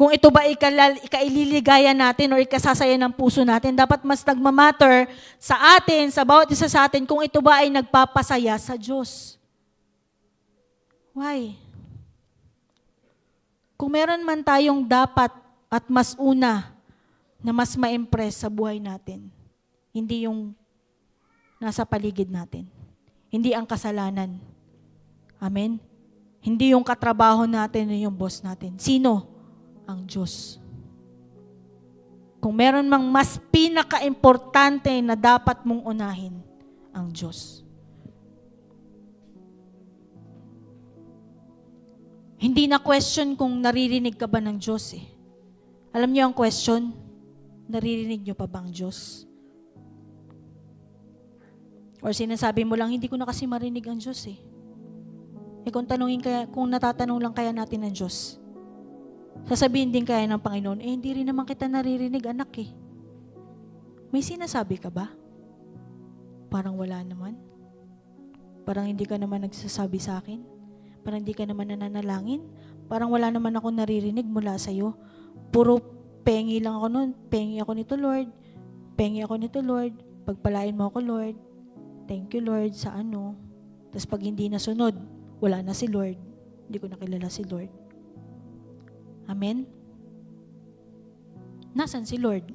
Kung ito ba ikaililigaya natin o ikasasaya ng puso natin, dapat mas nagmamatter sa atin, sa bawat isa sa atin, kung ito ba ay nagpapasaya sa Diyos. Why? Kung meron man tayong dapat at mas una na mas ma-impress sa buhay natin, hindi yung nasa paligid natin. Hindi ang kasalanan. Amen? Hindi yung katrabaho natin o yung boss natin. Sino? Ang Diyos. Kung meron mang mas pinaka-importante na dapat mong unahin, ang Diyos. Hindi na question kung naririnig ka ba ng Diyos eh. Alam niyo ang question? Naririnig niyo pa ba ang Diyos? Or sinasabi mo lang, hindi ko na kasi marinig ang Diyos eh. Kung natatanong lang kaya natin ng Diyos, sasabihin din kaya ng Panginoon, hindi rin naman kita naririnig, anak eh. May sinasabi ka ba? Parang wala naman. Parang hindi ka naman nagsasabi sa akin. Parang hindi ka naman nananalangin. Parang wala naman ako naririnig mula sa'yo. Puro pengi lang ako nun. Pengi ako nito, Lord. Pengi ako nito, Lord. Pagpalain mo ako, Lord. Thank you, Lord, sa ano. Tapos pag hindi nasunod, wala na si Lord. Hindi ko nakilala si Lord. Amen? Nasaan si Lord?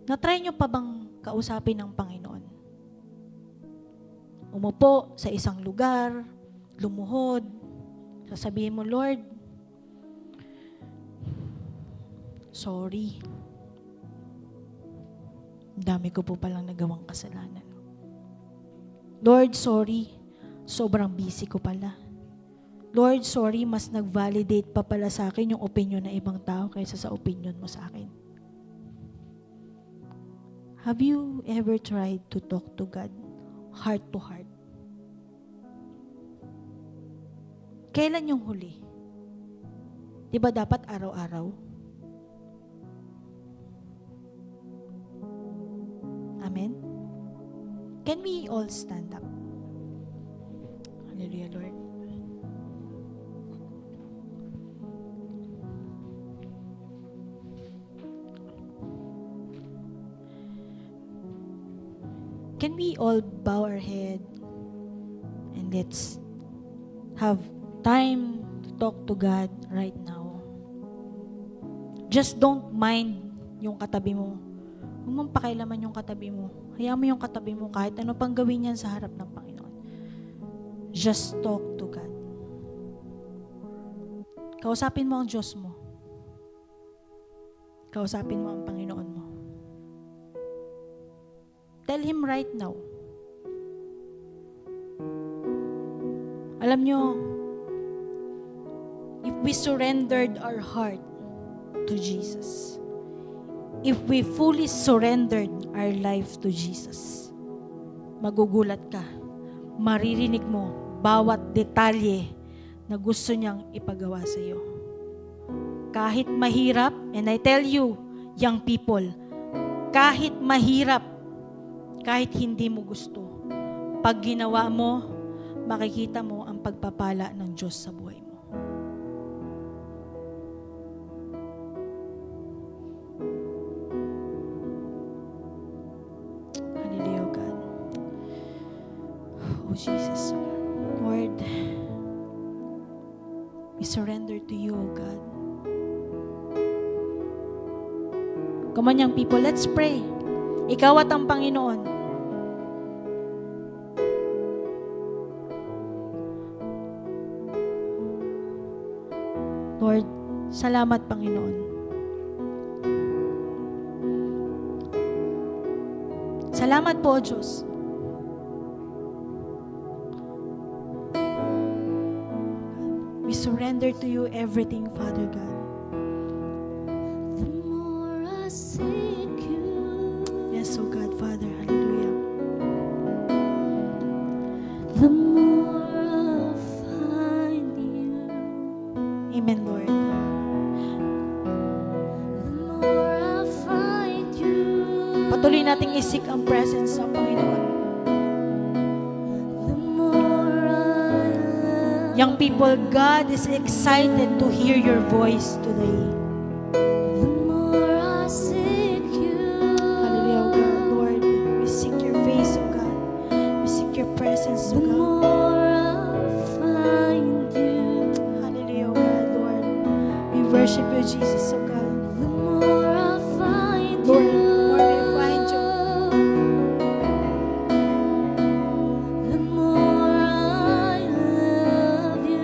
Na-try nyo pa bang kausapin ng Panginoon? Umupo sa isang lugar, lumuhod, sasabihin mo, Lord, sorry. Dami ko po palang nagawang kasalanan. Lord, sorry. Sobrang busy ko pala. Lord, sorry, mas nag-validate pa pala sa akin yung opinion ng ibang tao kaysa sa opinion mo sa akin. Have you ever tried to talk to God heart to heart? Kailan yung huli? Di ba dapat araw-araw? Amen? Can we all stand up? Hallelujah, Lord. Can we all bow our head and let's have time to talk to God right now? Just don't mind yung katabi mo. Huwag mong pakialaman yung katabi mo. Hayaan mo yung katabi mo kahit ano pang gawin yan sa harap ng Panginoon. Just talk to God. Kausapin mo ang Diyos mo. Kausapin mo ang Panginoon mo. Tell Him right now. Alam nyo, if we surrendered our heart to Jesus, if we fully surrendered our life to Jesus, magugulat ka, maririnig mo bawat detalye na gusto niyang ipagawa sa iyo. Kahit mahirap, and I tell you, young people, kahit mahirap, kahit hindi mo gusto, pag ginawa mo, makikita mo ang pagpapala ng Diyos sa buhay mo. Hallelujah, God. Oh, Jesus. Lord, we surrender to you, oh God. Come on, young people, let's pray. Ikaw at ang Panginoon. Lord, salamat, Panginoon. Salamat po, Diyos. We surrender to you everything, Father God. The more I seek you, Yes, oh God, Father, hallelujah. the more I find you. Amen, Lord. The more I find you, Patuloy nating isik ang presence ng Panginoon. the more I love. Young people, God is excited to hear your voice today. The more I seek you, Hallelujah, oh God, Lord. We seek your face, oh God. We seek your presence, the oh God. more I find you. Hallelujah, oh God, Lord. We worship you, Jesus, oh God. The more I find Lord, you, more we find you. the more I love you.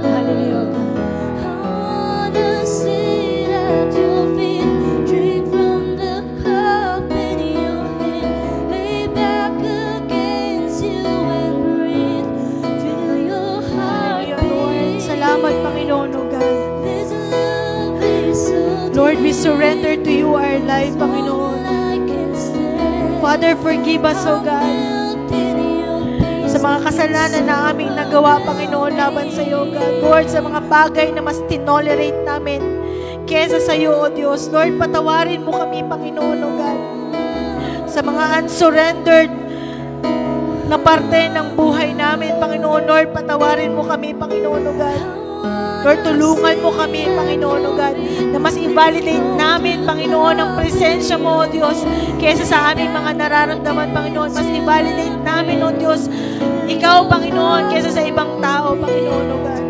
Hallelujah, oh God. I wanna sit at your feet, drink from the cup in your hand, lay back against you and breathe, feel your Hallelujah, Lord. heartbeat. Salamat, Panginoon, oh God. This love is so Lord, we deep, surrender to you our life, more Panginoon. than I can stand. Father, forgive us, oh God, Melt in your peace. sa mga kasalanan na aming nagawa, Panginoon, laban sa iyo, God. Lord, sa mga bagay na mas tinolerate namin kesa sa iyo, O Diyos. Lord, patawarin mo kami, Panginoon, O God. Sa mga unsurrendered na parte ng buhay namin, Panginoon, Lord, patawarin mo kami, Panginoon, O God. Lord, tulungan mo kami, Panginoon, O God, na mas i-validate namin, Panginoon, ang presensya mo, O Diyos, kesa sa aming mga nararamdaman, Panginoon. Mas i-validate namin, O Diyos, Ikaw, Panginoon, kesa sa ibang tao, Panginoon, O God.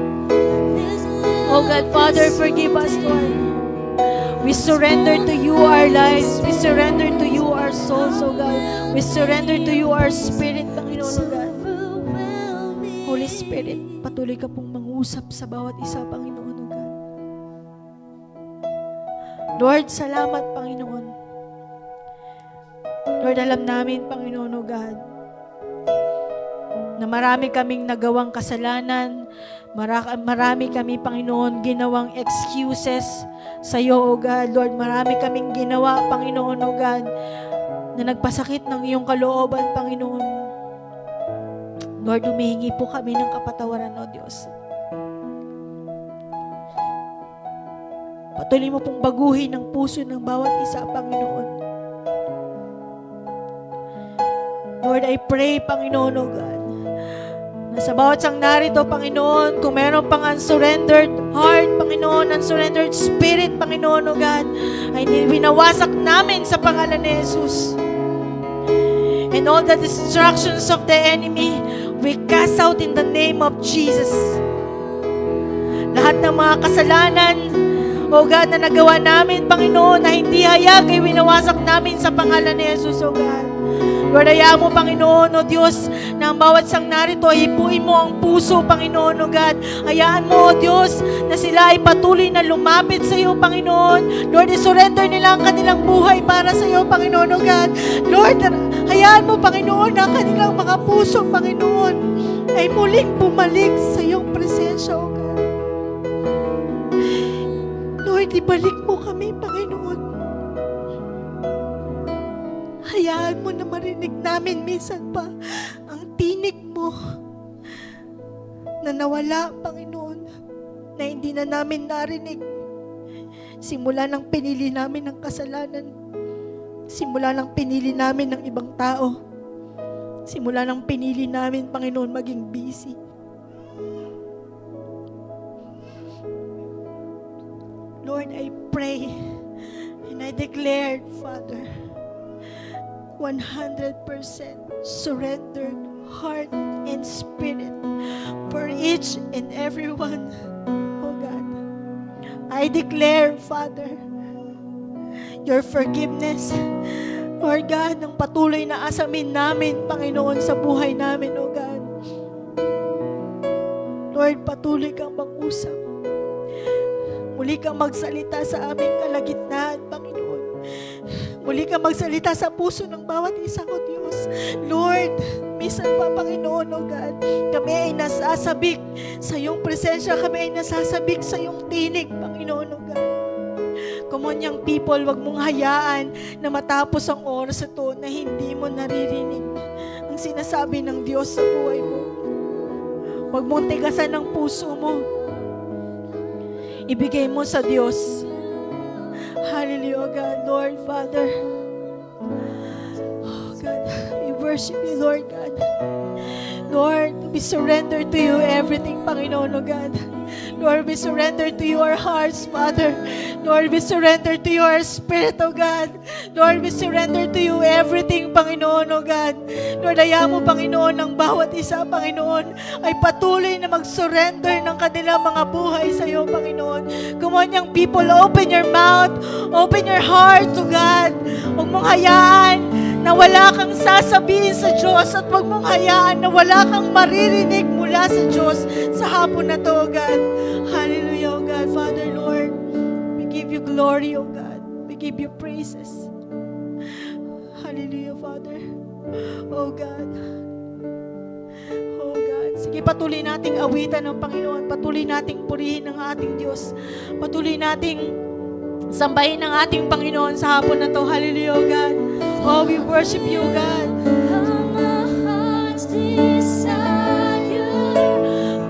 O God, Father, forgive us, Lord. We surrender to you our lives. We surrender to you our souls, O God. We surrender to you our spirit, Panginoon, O God. Holy Spirit, patuloy ka pong mangusap sa bawat isa, Panginoon, O God. Lord, salamat, Panginoon. Lord, alam namin, Panginoon, O God, na marami kaming nagawang kasalanan, marami kami, Panginoon, ginawang excuses sa iyo, O God. Lord, marami kaming ginawa, Panginoon, O God, na nagpasakit ng iyong kalooban, Panginoon. Lord, humihingi po kami ng kapatawaran, O Diyos. Patuloy mo pong baguhin ang puso ng bawat isa, Panginoon. Lord, I pray, Panginoon, O God, na sa bawat sang narito, Panginoon, kung meron pang unsurrendered heart, Panginoon, unsurrendered spirit, Panginoon, O God, ay winawasak namin sa pangalan ni Jesus. And all the distractions of the enemy, we cast out in the name of Jesus. Lahat ng mga kasalanan, O God, na nagawa namin, Panginoon, na hindi hayag ay winawasak namin sa pangalan ni Jesus, O God. Lord, hayaan mo, Panginoon, O Diyos, na ang bawat sang narito, hipuin mo ang puso, Panginoon, O God. Hayaan mo, O Diyos, na sila ay patuloy na lumapit sa iyo, Panginoon. Lord, isurrender nila ang kanilang buhay para sa iyo, Panginoon, O God. Lord, hayaan mo, Panginoon, na ang kanilang mga puso, Panginoon, ay muling bumalik sa iyong presensya, O God. Lord, ibalik mo kami, Panginoon. Hayaan mo na marinig namin minsan pa ang tinig mo na nawala, Panginoon, na hindi na namin narinig. Simula nang pinili namin ng kasalanan, simula nang pinili namin ng ibang tao, simula nang pinili namin, Panginoon, maging busy. Lord, I pray and I declare, Father, 100% surrendered heart and spirit for each and every one, oh God. I declare, Father, your forgiveness, Lord God, ng patuloy na asamin namin, Panginoon, sa buhay namin, oh God. Lord, patuloy kang mag-usap. Muli kang magsalita sa aming kalagitnaan, Panginoon. Muli kang magsalita sa puso ng bawat isa ko, Diyos. Lord, minsan pa, Panginoon, O God, kami ay nasasabik sa iyong presensya. Kami ay nasasabik sa iyong tinig, Panginoon, O God. Come on, young people, wag mong hayaan na matapos ang oras ito na hindi mo naririnig ang sinasabi ng Diyos sa buhay mo. Wag mong tigasan ang puso mo. Ibigay mo sa Diyos. Hallelujah, God, Lord, Father. Oh, God, we worship you, Lord, God. Lord, we surrender to you everything, Panginoon, oh God. Lord, we surrender to you our hearts, Father. Lord, we surrender to you our spirit, oh God. Lord, we surrender to you everything, Panginoon, oh God. Lord, hayaan mo, Panginoon, ang bawat isa, Panginoon, ay patuloy na mag-surrender ng kanilang mga buhay sa iyo, Panginoon. Come on, young people, open your mouth, open your heart to God. Huwag mong hayaan na wala kang sasabihin sa Diyos at huwag mong hayaan na wala kang maririnig mula sa Diyos sa hapon na to, God. Hallelujah, oh God. Father, Lord, we give you glory, oh God. We give you praises. Hallelujah, Father. Oh God. Oh God. Sige, patuloy nating awitan ng Panginoon. Patuloy nating purihin ang ating Diyos. Patuloy nating sambahin ang ating Panginoon sa hapon na to. Hallelujah, oh God. Oh, we worship you, God. My heart's desire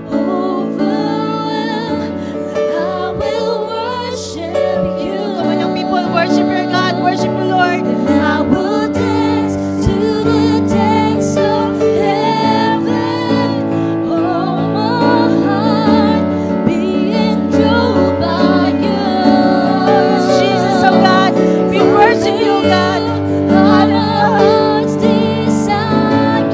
overwhelmed. I will worship you. Come on, young people, worship your God. Worship the Lord. I will dance to the dance of heaven. Oh, my heart being drove by you. Jesus, oh God. We worship you, God. My heart's desire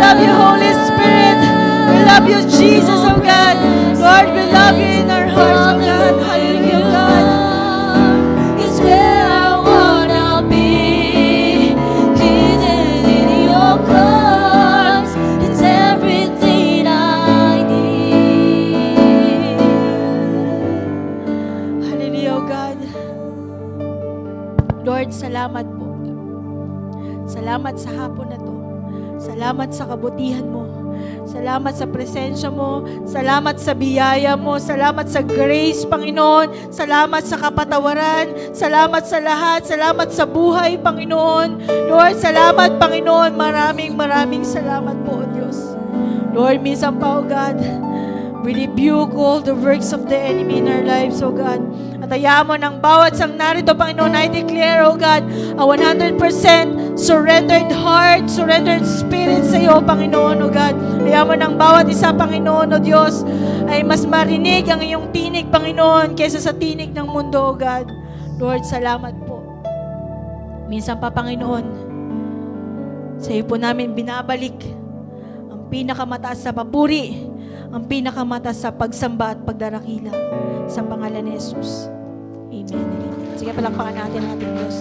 love you, Holy Spirit. We love you, Jesus, oh God. Lord, we love you in our hearts, oh God. Hallelujah, God. Is where I wanna be, hidden in your clothes. It's everything I need. Hallelujah, oh God. Lord, salamat po. Salamat sa hapon na to. Salamat sa kabutihan mo. Salamat sa presensya mo. Salamat sa biyaya mo. Salamat sa grace, Panginoon. Salamat sa kapatawaran. Salamat sa lahat. Salamat sa buhay, Panginoon. Lord, salamat, Panginoon. Maraming salamat po, O Diyos. Lord, minsan pa, O God, we rebuke all the works of the enemy in our lives, O God. At hayaan mo ng bawat sang narito, Panginoon, I declare, O God, a 100% surrendered heart, surrendered spirit sa iyo, Panginoon, O God. Hayaan mo ng bawat isa, Panginoon, O Diyos, ay mas marinig ang iyong tinig, Panginoon, kaysa sa tinig ng mundo, O God. Lord, salamat po. Minsan pa, Panginoon, sa iyo po namin binabalik ang pinakamataas sa papuri, ang pinakamataas sa pagsamba at pagdarakila sa pangalan ni Jesus. Amen. Amen. Sige, palakpakan natin ang ating Diyos.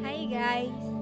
Hi guys!